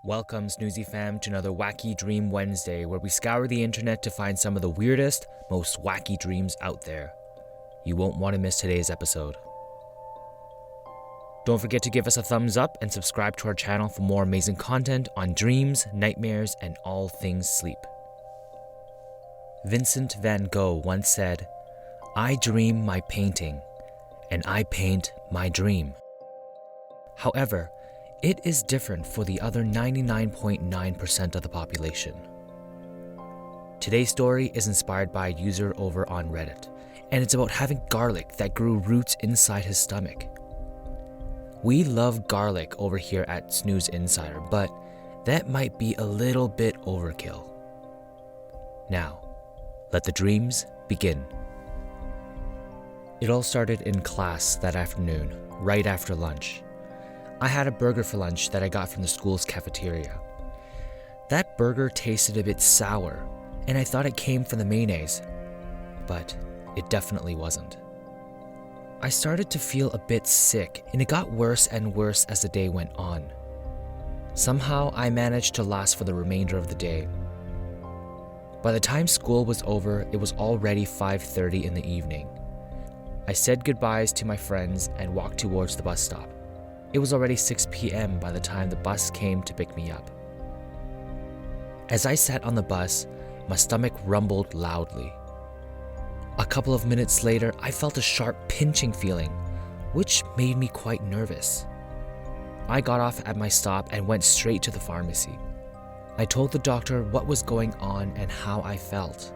Welcome, Snoozy fam, to another Wacky Dream Wednesday, where we scour the internet to find some of the weirdest, most wacky dreams out there. You won't want to miss today's episode. Don't forget to give us a thumbs up and subscribe to our channel for more amazing content on dreams, nightmares, and all things sleep. Vincent van Gogh once said, "I dream my painting, and I paint my dream." However, it is different for the other 99.9% of the population. Today's story is inspired by a user over on Reddit, and it's about having garlic that grew roots inside his stomach. We love garlic over here at Snooze Insider, but that might be a little bit overkill. Now, let the dreams begin. It all started in class that afternoon, right after lunch. I had a burger for lunch that I got from the school's cafeteria. That burger tasted a bit sour, and I thought it came from the mayonnaise, but it definitely wasn't. I started to feel a bit sick, and it got worse and worse as the day went on. Somehow, I managed to last for the remainder of the day. By the time school was over, it was already 5:30 in the evening. I said goodbyes to my friends and walked towards the bus stop. It was already 6 p.m. by the time the bus came to pick me up. As I sat on the bus, my stomach rumbled loudly. A couple of minutes later, I felt a sharp pinching feeling, which made me quite nervous. I got off at my stop and went straight to the pharmacy. I told the doctor what was going on and how I felt.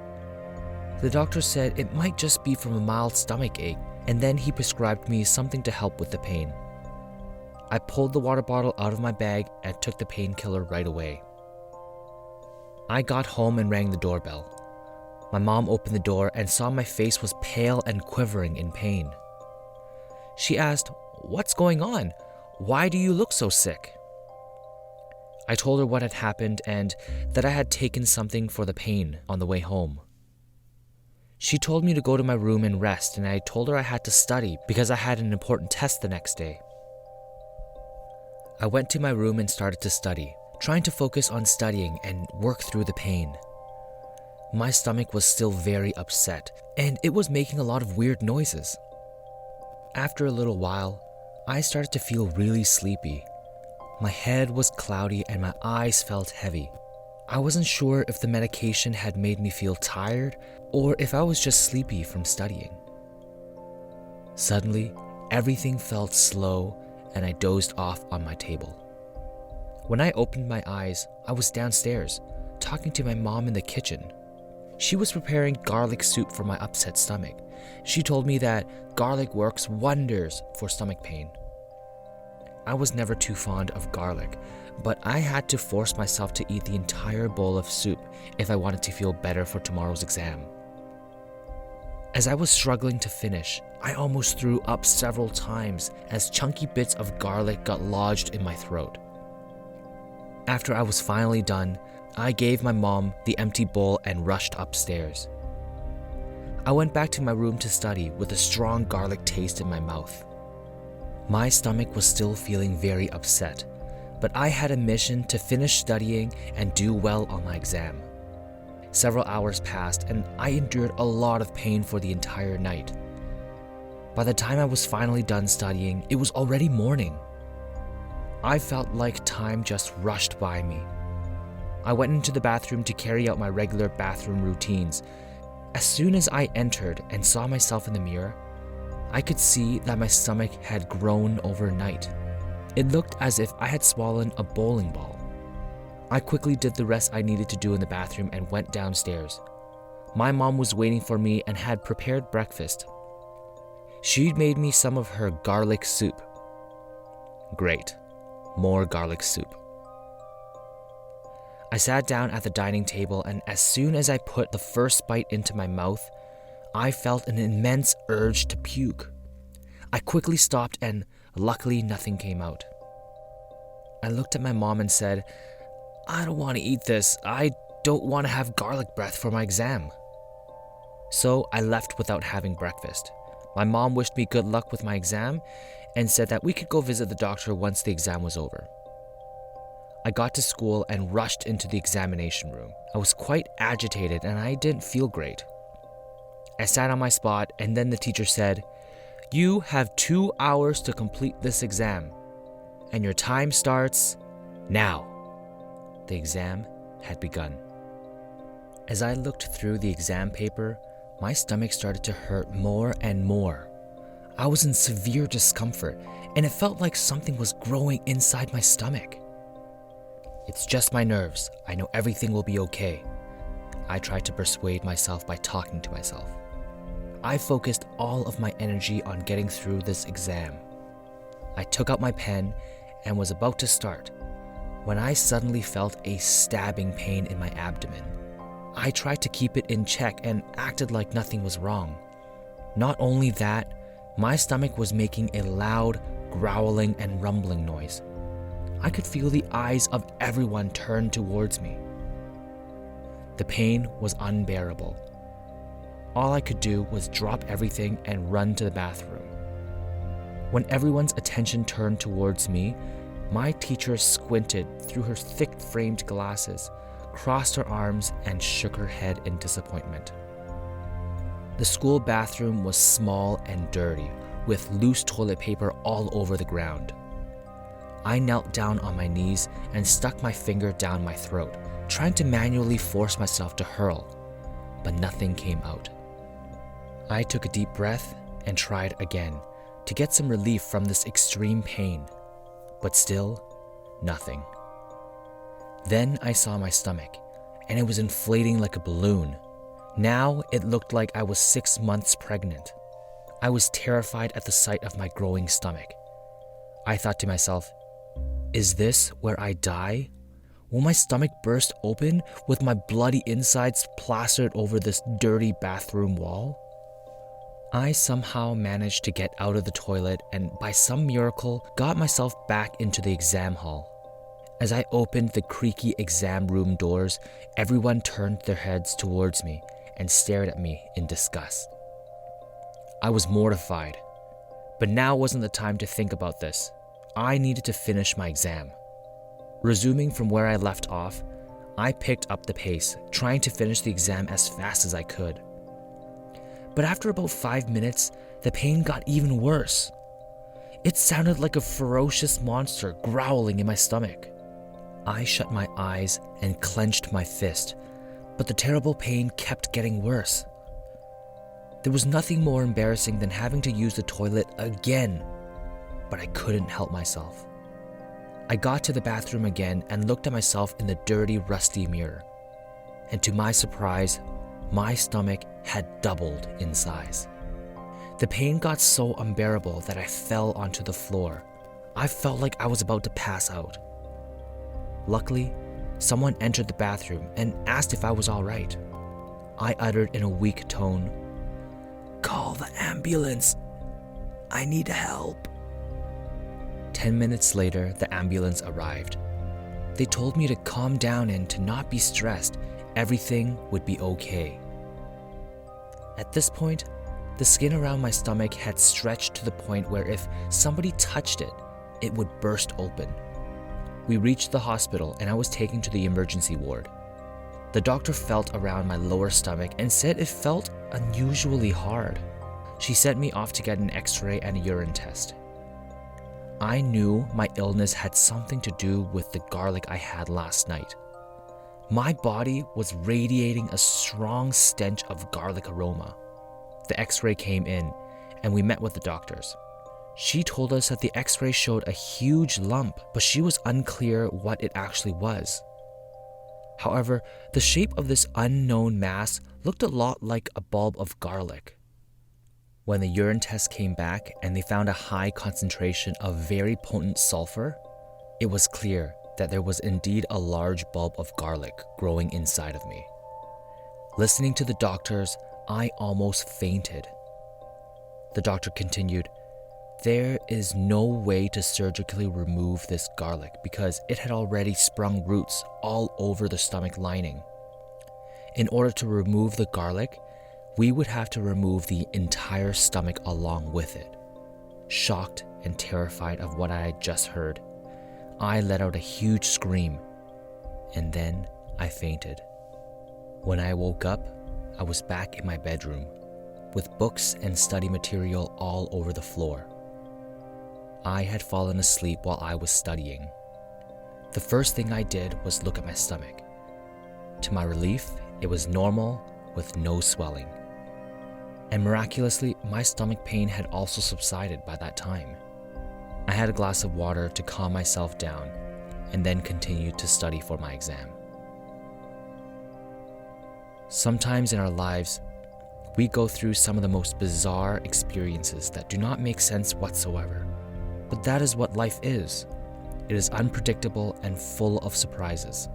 The doctor said it might just be from a mild stomach ache, and then he prescribed me something to help with the pain. I pulled the water bottle out of my bag and took the painkiller right away. I got home and rang the doorbell. My mom opened the door and saw my face was pale and quivering in pain. She asked, "What's going on? Why do you look so sick?" I told her what had happened and that I had taken something for the pain on the way home. She told me to go to my room and rest, and I told her I had to study because I had an important test the next day. I went to my room and started to study, trying to focus on studying and work through the pain. My stomach was still very upset, and it was making a lot of weird noises. After a little while, I started to feel really sleepy. My head was cloudy and my eyes felt heavy. I wasn't sure if the medication had made me feel tired or if I was just sleepy from studying. Suddenly, everything felt slow and I dozed off on my table. When I opened my eyes, I was downstairs, talking to my mom in the kitchen. She was preparing garlic soup for my upset stomach. She told me that garlic works wonders for stomach pain. I was never too fond of garlic, but I had to force myself to eat the entire bowl of soup if I wanted to feel better for tomorrow's exam. As I was struggling to finish, I almost threw up several times as chunky bits of garlic got lodged in my throat. After I was finally done, I gave my mom the empty bowl and rushed upstairs. I went back to my room to study with a strong garlic taste in my mouth. My stomach was still feeling very upset, but I had a mission to finish studying and do well on my exam. Several hours passed and I endured a lot of pain for the entire night. By the time I was finally done studying, it was already morning. I felt like time just rushed by me. I went into the bathroom to carry out my regular bathroom routines. As soon as I entered and saw myself in the mirror, I could see that my stomach had grown overnight. It looked as if I had swallowed a bowling ball. I quickly did the rest I needed to do in the bathroom and went downstairs. My mom was waiting for me and had prepared breakfast. She'd made me some of her garlic soup. Great, more garlic soup. I sat down at the dining table, and as soon as I put the first bite into my mouth, I felt an immense urge to puke. I quickly stopped and luckily nothing came out. I looked at my mom and said, "I don't want to eat this. I don't want to have garlic breath for my exam." So I left without having breakfast. My mom wished me good luck with my exam and said that we could go visit the doctor once the exam was over. I got to school and rushed into the examination room. I was quite agitated and I didn't feel great. I sat on my spot and then the teacher said, "You have 2 hours to complete this exam, and your time starts now." The exam had begun. As I looked through the exam paper, my stomach started to hurt more and more. I was in severe discomfort, and it felt like something was growing inside my stomach. "It's just my nerves. I know everything will be okay." I tried to persuade myself by talking to myself. I focused all of my energy on getting through this exam. I took out my pen and was about to start when I suddenly felt a stabbing pain in my abdomen. I tried to keep it in check and acted like nothing was wrong. Not only that, my stomach was making a loud growling and rumbling noise. I could feel the eyes of everyone turn towards me. The pain was unbearable. All I could do was drop everything and run to the bathroom. When everyone's attention turned towards me, my teacher squinted through her thick-framed glasses, crossed her arms, and shook her head in disappointment. The school bathroom was small and dirty, with loose toilet paper all over the ground. I knelt down on my knees and stuck my finger down my throat, trying to manually force myself to hurl, but nothing came out. I took a deep breath and tried again to get some relief from this extreme pain, but still nothing. Then I saw my stomach, and it was inflating like a balloon. Now it looked like I was 6 months pregnant. I was terrified at the sight of my growing stomach. I thought to myself, is this where I die? Will my stomach burst open with my bloody insides plastered over this dirty bathroom wall? I somehow managed to get out of the toilet and by some miracle got myself back into the exam hall. As I opened the creaky exam room doors, everyone turned their heads towards me and stared at me in disgust. I was mortified, but now wasn't the time to think about this. I needed to finish my exam. Resuming from where I left off, I picked up the pace, trying to finish the exam as fast as I could. But after about 5 minutes, the pain got even worse. It sounded like a ferocious monster growling in my stomach. I shut my eyes and clenched my fist, but the terrible pain kept getting worse. There was nothing more embarrassing than having to use the toilet again, but I couldn't help myself. I got to the bathroom again and looked at myself in the dirty, rusty mirror. And to my surprise, my stomach had doubled in size. The pain got so unbearable that I fell onto the floor. I felt like I was about to pass out. Luckily, someone entered the bathroom and asked if I was all right. I uttered in a weak tone, "Call the ambulance. I need help." 10 minutes later, the ambulance arrived. They told me to calm down and to not be stressed. Everything would be okay. At this point, the skin around my stomach had stretched to the point where if somebody touched it, it would burst open. We reached the hospital and I was taken to the emergency ward. The doctor felt around my lower stomach and said it felt unusually hard. She sent me off to get an X-ray and a urine test. I knew my illness had something to do with the garlic I had last night. My body was radiating a strong stench of garlic aroma. The X-ray came in and we met with the doctors. She told us that the X-ray showed a huge lump, but she was unclear what it actually was. However, the shape of this unknown mass looked a lot like a bulb of garlic. When the urine test came back and they found a high concentration of very potent sulfur, it was clear that there was indeed a large bulb of garlic growing inside of me. Listening to the doctors, I almost fainted. The doctor continued, "There is no way to surgically remove this garlic because it had already sprung roots all over the stomach lining. In order to remove the garlic, we would have to remove the entire stomach along with it." Shocked and terrified of what I had just heard, I let out a huge scream and then I fainted. When I woke up, I was back in my bedroom, with books and study material all over the floor. I had fallen asleep while I was studying. The first thing I did was look at my stomach. To my relief, it was normal with no swelling. And miraculously, my stomach pain had also subsided by that time. I had a glass of water to calm myself down and then continued to study for my exam. Sometimes in our lives, we go through some of the most bizarre experiences that do not make sense whatsoever. But that is what life is. It is unpredictable and full of surprises.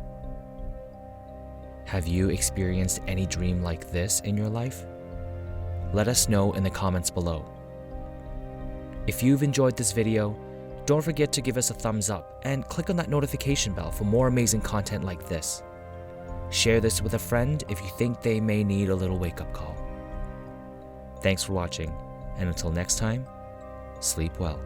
Have you experienced any dream like this in your life? Let us know in the comments below. If you've enjoyed this video, don't forget to give us a thumbs up and click on that notification bell for more amazing content like this. Share this with a friend if you think they may need a little wake-up call. Thanks for watching, and until next time, sleep well.